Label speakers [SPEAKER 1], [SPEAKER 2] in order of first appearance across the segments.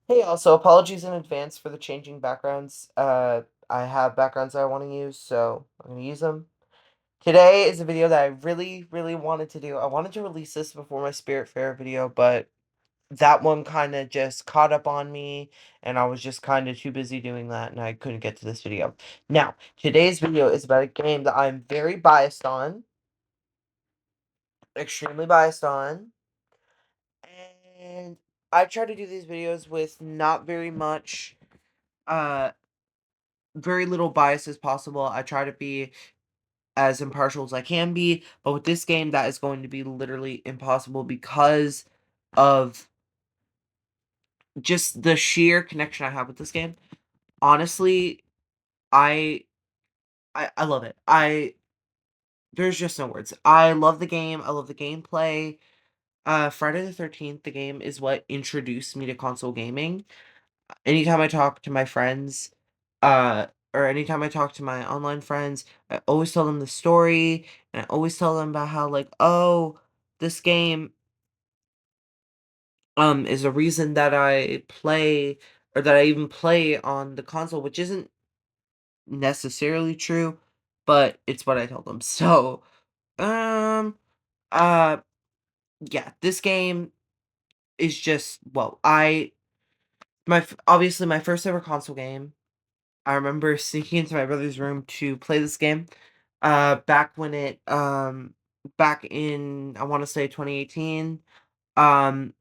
[SPEAKER 1] Hey, also apologies in advance for the changing backgrounds. I have backgrounds I want to use, so I'm going to use them. Today is a video that I really, really wanted to do. I wanted to release this before my Spirit Fair video, but that one kind of just caught up on me, and I was just kind of too busy doing that, and I couldn't get to this video. Now, today's video is about a game that I'm very biased on, extremely biased on, and I try to do these videos with not uh, very little bias as possible. I try to be as impartial as I can be, but with this game, that is going to be literally impossible because of just the sheer connection I have with this game. Honestly, I I love it. There's just no words. I love the game. I love the gameplay. Friday the 13th, the game is what introduced me to console gaming. Anytime I talk to my friends, uh, or anytime I talk to my online friends, I always tell them the story, and I always tell them about how, like, oh, this game, is a reason that I play, or that I even play on the console, which isn't necessarily true, but it's what I tell them. So, um, uh, yeah, this game is just, well, obviously my first ever console game. I remember sneaking into my brother's room to play this game, back when back in, I wanna say 2018, um,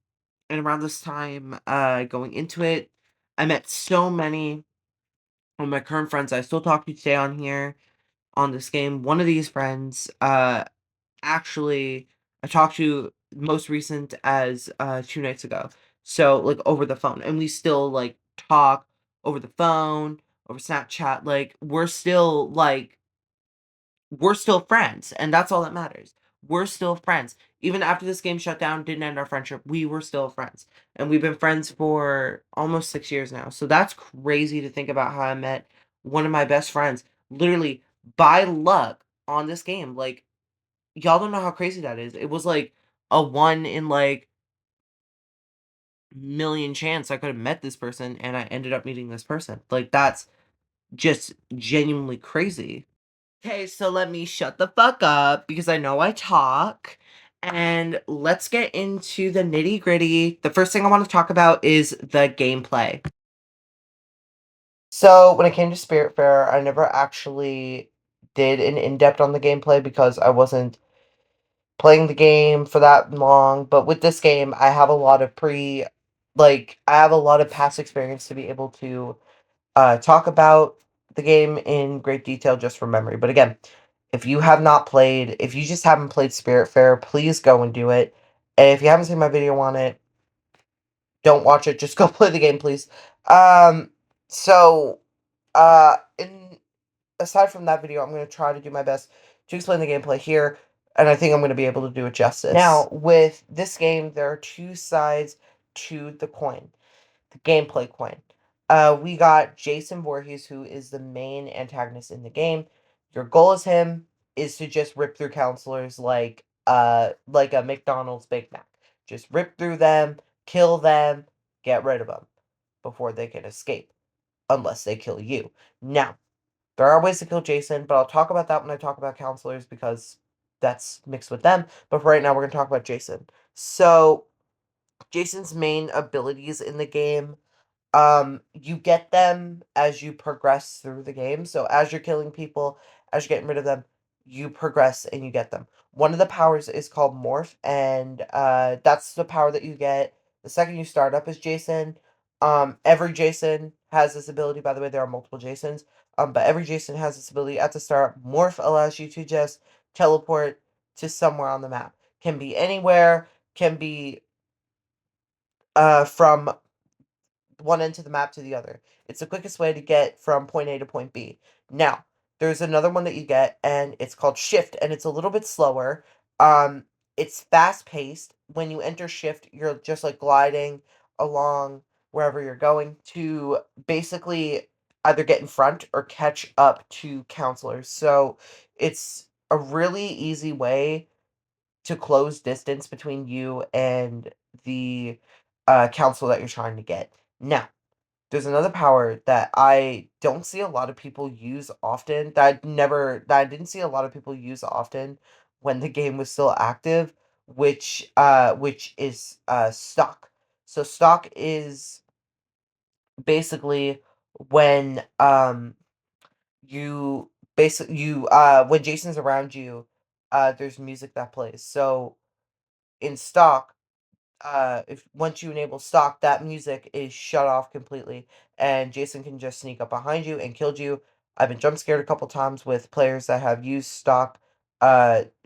[SPEAKER 1] and around this time, going into it, I met so many of my current friends I still talk to today on here, on this game. One of these friends, actually, I talked to most recent as, 2 nights ago. So, like, over the phone, and we still, like, talk over the phone, over Snapchat, like, we're still friends, and that's all that matters. We're still friends. Even after this game shut down, didn't end our friendship, we were still friends, and we've been friends for almost 6 years now, so that's crazy to think about how I met one of my best friends, literally, by luck on this game. Like, y'all don't know how crazy that is. It was like a 1 in, like, million chance I could have met this person, and I ended up meeting this person. Like, that's just genuinely crazy. Okay, so let me shut the fuck up because I know I talk. And let's get into the nitty-gritty. The first thing I want to talk about is the gameplay. So, when it came to Spirit Fair, I never actually did an in-depth on the gameplay because I wasn't playing the game for that long, but with this game, I have a lot of I have a lot of past experience to be able to talk about the game in great detail just from memory. But again, if you just haven't played Spirit Fair, please go and do it. And if you haven't seen my video on it, don't watch it. Just go play the game, please. Um, so, in aside from that video, I'm going to try to do my best to explain the gameplay here, and I think I'm going to be able to do it justice. Now, with this game, there are two sides to the coin, the gameplay coin. We got Jason Voorhees, who is the main antagonist in the game. Your goal as him is to just rip through counselors like a McDonald's Big Mac. Just rip through them, kill them, get rid of them before they can escape, unless they kill you. Now, there are ways to kill Jason, but I'll talk about that when I talk about counselors because that's mixed with them. But for right now, we're going to talk about Jason. So, Jason's main abilities in the game, you get them as you progress through the game. So as you're killing people, as you're getting rid of them, you progress and you get them. One of the powers is called Morph, and that's the power that you get the second you start up as Jason. Every Jason has this ability. By the way, there are multiple Jasons. But every Jason has this ability at the start. Morph allows you to just teleport to somewhere on the map. Can be anywhere. Can be from one end to the map to the other. It's the quickest way to get from point A to point B. Now, there's another one that you get, and it's called Shift, and it's a little bit slower. Um, it's fast paced. When you enter Shift, you're just like gliding along wherever you're going to basically either get in front or catch up to counselors. So it's a really easy way to close distance between you and the counsel that you're trying to get. Now, there's another power that I don't see a lot of people use often, that I didn't see a lot of people use often when the game was still active, which is, stock. So stock is basically when, when Jason's around you, there's music that plays. So in stock, if once you enable stock, that music is shut off completely, and Jason can just sneak up behind you and kill you. I've been jump scared a couple times with players that have used stock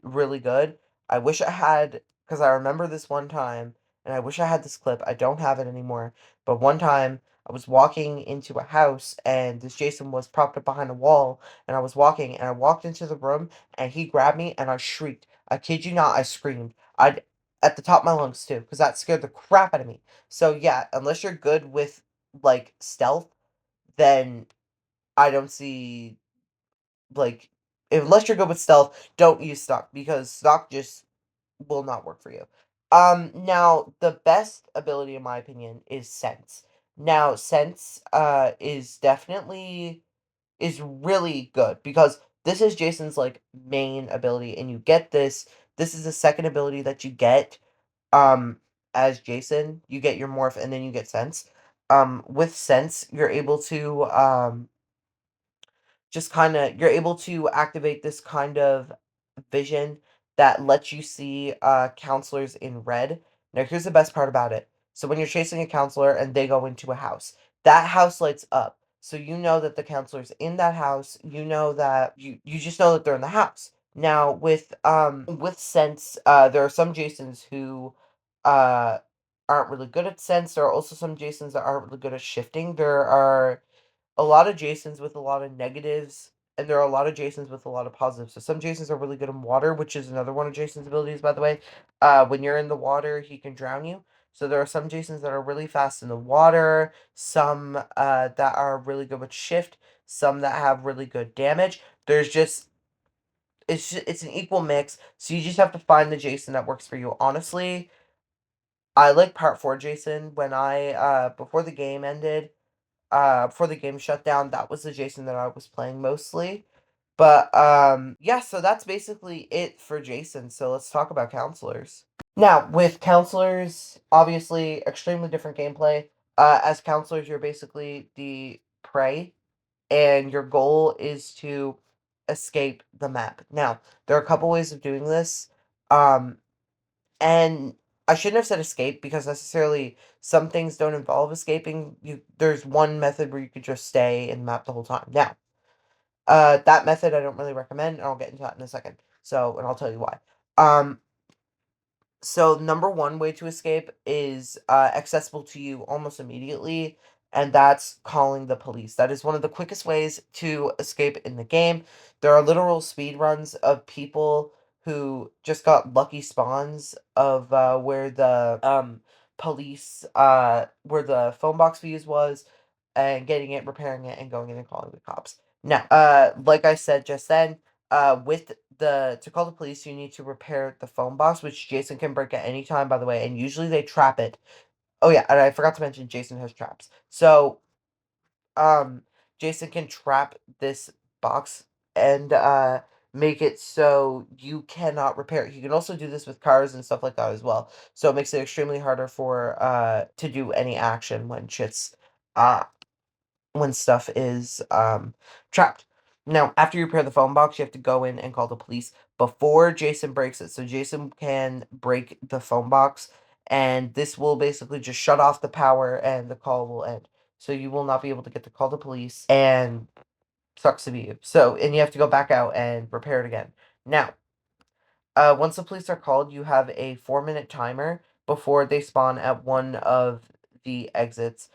[SPEAKER 1] really good. I wish I had, because I remember this one time, and I wish I had this clip. I don't have it anymore, but one time I was walking into a house and this Jason was propped up behind a wall, and I was walking and I walked into the room and he grabbed me and I shrieked. I kid you not, I screamed. I at the top of my lungs too, because that scared the crap out of me. So yeah, unless you're good with like stealth, then I don't see like unless you're good with stealth, don't use stock because stock just will not work for you. Now the best ability in my opinion is sense. Now sense is really good because this is Jason's like main ability and you get this is the second ability that you get um, as Jason, you get your morph and then you get sense. With sense, you're able to just kind of you're able to activate this kind of vision that lets you see counselors in red. Now, here's the best part about it. So when you're chasing a counselor and they go into a house, that house lights up. So you know that the counselor's in that house. You know that you just know that they're in the house. Now with sense, there are some Jasons who uh aren't really good at sense. There are also some Jasons that aren't really good at shifting. There are a lot of Jasons with a lot of negatives, and there are a lot of Jasons with a lot of positives. So some Jasons are really good in water, which is another one of Jason's abilities, by the way. When you're in the water, he can drown you. So there are some Jasons that are really fast in the water, some that are really good with shift, some that have really good damage. There's just it's an equal mix. So you just have to find the Jason that works for you. Honestly, I like part 4 Jason when I before the game ended before the game shut down, that was the Jason that I was playing mostly. But yeah, so that's basically it for Jason. So let's talk about counselors. Now, with counselors, obviously extremely different gameplay. As counselors, you're basically the prey, and your goal is to escape the map. Now, there are a couple ways of doing this. Um, and I shouldn't have said escape because necessarily some things don't involve escaping. There's one method where you could just stay in the map the whole time. Now, that method I don't really recommend, and I'll get into that in a second. So, and I'll tell you why. Um, so number one way to escape is accessible to you almost immediately, and that's calling the police. That is one of the quickest ways to escape in the game. There are literal speed runs of people who just got lucky spawns of where the police where the phone box fuse was, and getting it, repairing it, and going in and calling the cops. Now, like I said just then, with the to call the police, you need to repair the phone box, which Jason can break at any time, by the way, and usually they trap it. Oh yeah, and I forgot to mention Jason has traps. So, um, Jason can trap this box and make it so you cannot repair it. He can also do this with cars and stuff like that as well. So it makes it extremely harder for to do any action uh when stuff is trapped. Now, after you repair the phone box, you have to go in and call the police before Jason breaks it. So Jason can break the phone box, and this will basically just shut off the power and the call will end. So you will not be able to get to call the police, and sucks to be you. So, and you have to go back out and repair it again. Now, once the police are called, you have a 4-minute timer before they spawn at one of the exits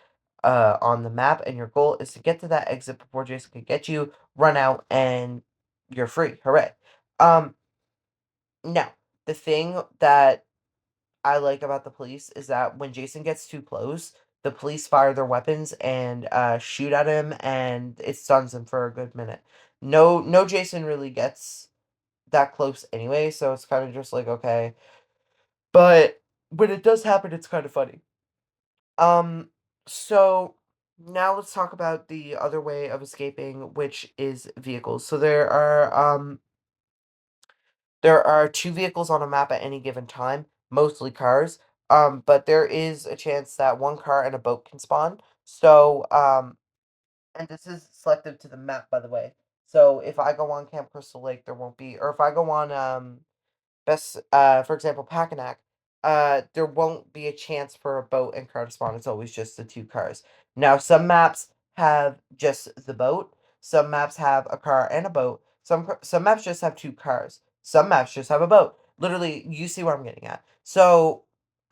[SPEAKER 1] on the map, and your goal is to get to that exit before Jason can get you, run out, and you're free. Hooray. Um, Now, the thing that I like about the police is that when Jason gets too close, the police fire their weapons and shoot at him, and it stuns him for a good minute. No Jason really gets that close anyway, so it's kind of just like, okay. But when it does happen, it's kind of funny. Um, So now let's talk about the other way of escaping, which is vehicles. So there are two vehicles on a map at any given time, mostly cars. But there is a chance that one car and a boat can spawn. And this is selective to the map, by the way. So if I go on Camp Crystal Lake, there won't be, or if I go on for example, Packanack, there won't be a chance for a boat and car to spawn. It's always just the two cars. Now, some maps have just the boat. Some maps have a car and a boat. Some maps just have two cars. Some maps just have a boat. Literally, you see what I'm getting at. So,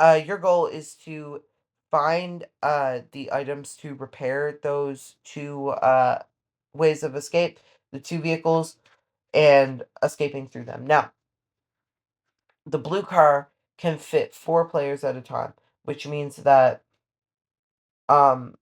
[SPEAKER 1] your goal is to find the items to repair those two ways of escape, the two vehicles, and escaping through them. Now, the blue car can fit 4 players at a time, which means that um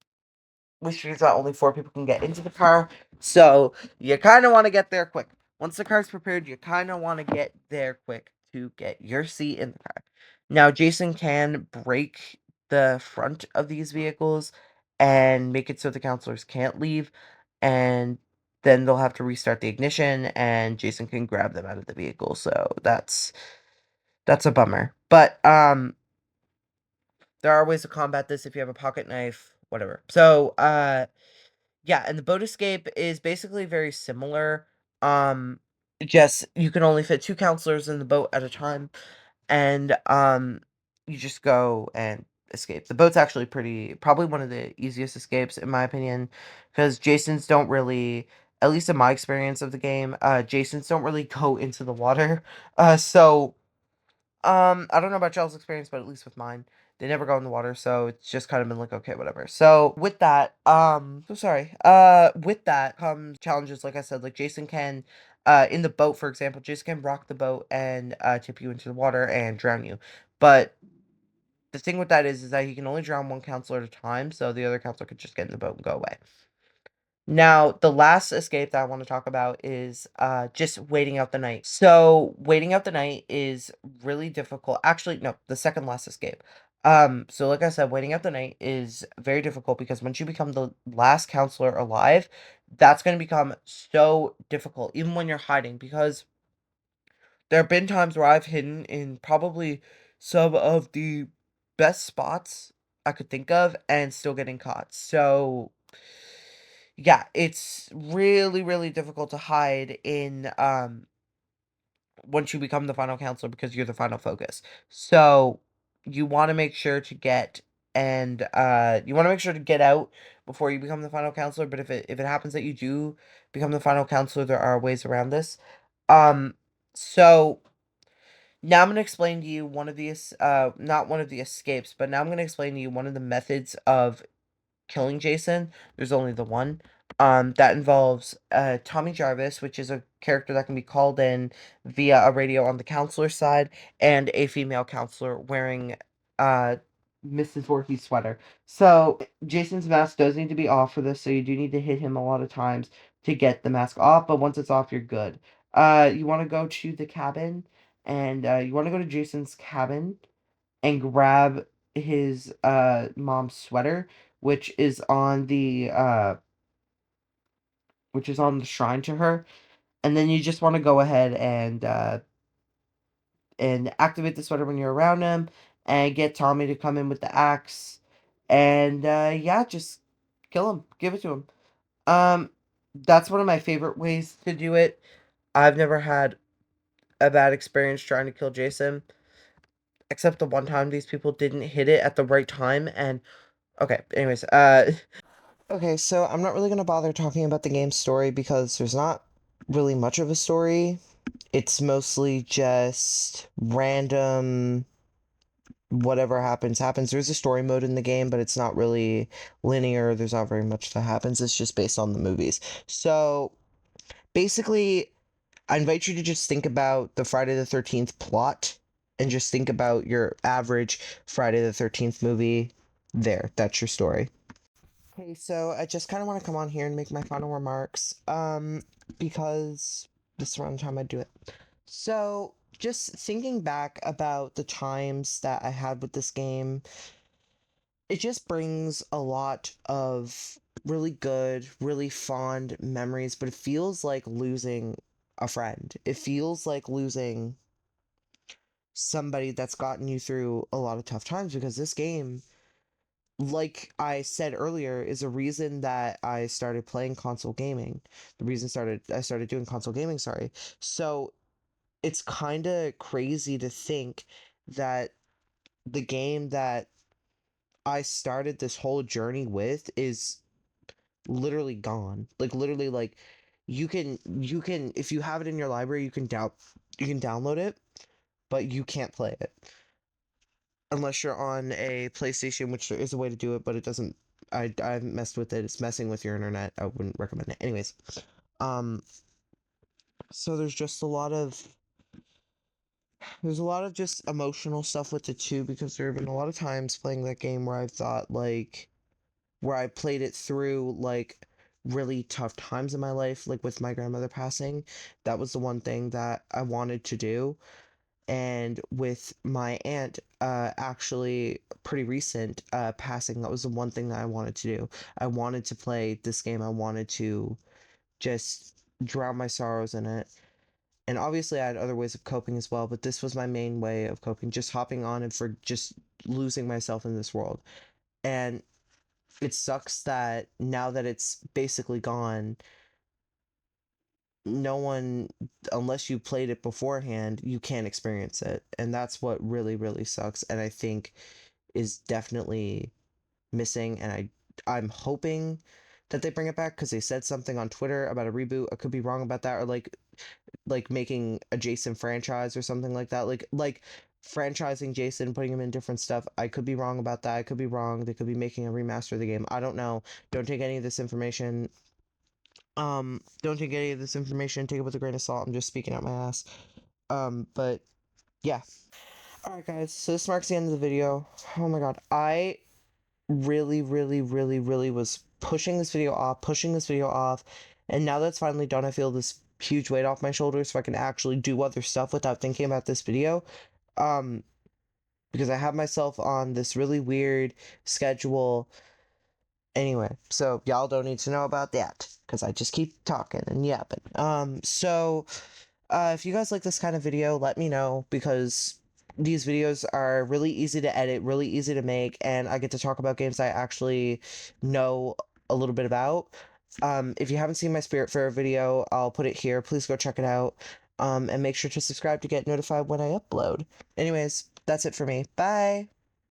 [SPEAKER 1] only 4 people can get into the car. So you kind of want to get there quick. Once the car's prepared, you kind of want to get there quick to get your seat in the car. Now, Jason can break the front of these vehicles and make it so the counselors can't leave, and then they'll have to restart the ignition and Jason can grab them out of the vehicle. So that's a bummer. But there are ways to combat this if you have a pocket knife, whatever. So yeah, and the boat escape is basically very similar. Um just you can only fit two counselors in the boat at a time, and you just go and escape. The boat's actually probably one of the easiest escapes in my opinion, because Jasons don't really, at least in my experience of the game, Jasons don't really go into the water. So I don't know about y'all's experience, but at least with mine, they never go in the water, so it's just kind of been like, okay, whatever. So with that, so sorry. With that comes challenges, like I said, like Jason can, in the boat, for example, Jason can rock the boat and tip you into the water and drown you. But the thing with that is that he can only drown one counselor at a time, so the other counselor could just get in the boat and go away. Now, the last escape that I want to talk about is just waiting out the night. So, waiting out the night is really difficult. Actually, no, the second last escape. So like I said, waiting out the night is very difficult because once you become the last counselor alive, that's going to become so difficult, even when you're hiding, because there have been times where I've hidden in probably some of the best spots I could think of and still getting caught. So, yeah, it's really, really difficult to hide in once you become the final counselor because you're the final focus. So you want to make sure to get and you want to make sure to get out before you become the final counselor, but if it happens that you do become the final counselor, there are ways around this. So now I'm going to explain to you one of these not one of the escapes, but now I'm going to explain to you one of the methods of killing Jason. There's only the one. That involves Tommy Jarvis, which is a character that can be called in via a radio on the counselor side, and a female counselor wearing uh Mrs. Voorhees' sweater. So Jason's mask does need to be off for this, so you do need to hit him a lot of times to get the mask off, but once it's off, you're good. You want to go to the cabin, and you want to go to Jason's cabin and grab his mom's sweater, which is on the shrine to her, and then you just want to go ahead and activate the sweater when you're around him, and get Tommy to come in with the axe, and yeah, just kill him, give it to him. um that's one of my favorite ways to do it. I've never had a bad experience trying to kill Jason, except the one time these people didn't hit it at the right time. And okay, anyways, okay, so I'm not really gonna bother talking about the game's story because there's not really much of a story. It's mostly just random, whatever happens, happens. There's a story mode in the game, but it's not really linear. There's not very much that happens. It's just based on the movies. So basically, I invite you to just think about the Friday the 13th plot and just think about your average Friday the 13th movie. There, that's your story. Okay, so I just kind of want to come on here and make my final remarks, because this is around the time I do it. So, just thinking back about the times that I had with this game, it just brings a lot of really good, really fond memories, but it feels like losing a friend. It feels like losing somebody that's gotten you through a lot of tough times because this game, like I said earlier, is a reason that I started playing console gaming. The reason started I started doing console gaming, sorry. So it's kind of crazy to think that the game that I started this whole journey with is literally gone. Like literally like you can if you have it in your library, you can download it, but you can't play it unless you're on a PlayStation, which there is a way to do it, but it doesn't. I haven't messed with it. It's messing with your internet. I wouldn't recommend it. Anyways, um, so there's a lot of just emotional stuff with it too because there have been a lot of times playing that game where I've thought like where I played it through like really tough times in my life, like with my grandmother passing. That was the one thing that I wanted to do. And with my aunt actually pretty recent passing, that was the one thing that I wanted to do. I wanted to play this game. I wanted to just drown my sorrows in it. And obviously I had other ways of coping as well, but this was my main way of coping, just hopping on and for just losing myself in this world. And it sucks that now that it's basically gone, no one, unless you played it beforehand, you can't experience it. And that's what really, really sucks. And I think is definitely missing. And I'm hoping that they bring it back because they said something on Twitter about a reboot. I could be wrong about that, or like making a Jason franchise or something like that. Like franchising Jason, putting him in different stuff. I could be wrong about that. I could be wrong. They could be making a remaster of the game. I don't know. Don't take any of this information. Don't take any of this information. Take it with a grain of salt. I'm just speaking out my ass. But yeah. All right, guys. So this marks the end of the video. Oh my god, I really, really, really, really was pushing this video off, and now that's finally done, I feel this huge weight off my shoulders so I can actually do other stuff without thinking about this video. Um, because I have myself on this really weird schedule. Anyway, so y'all don't need to know about that because I just keep talking and yapping. If you guys like this kind of video, let me know because these videos are really easy to edit, really easy to make, and I get to talk about games I actually know a little bit about. If you haven't seen my Spiritfarer video, I'll put it here. Please go check it out. And make sure to subscribe to get notified when I upload. Anyways, that's it for me. Bye!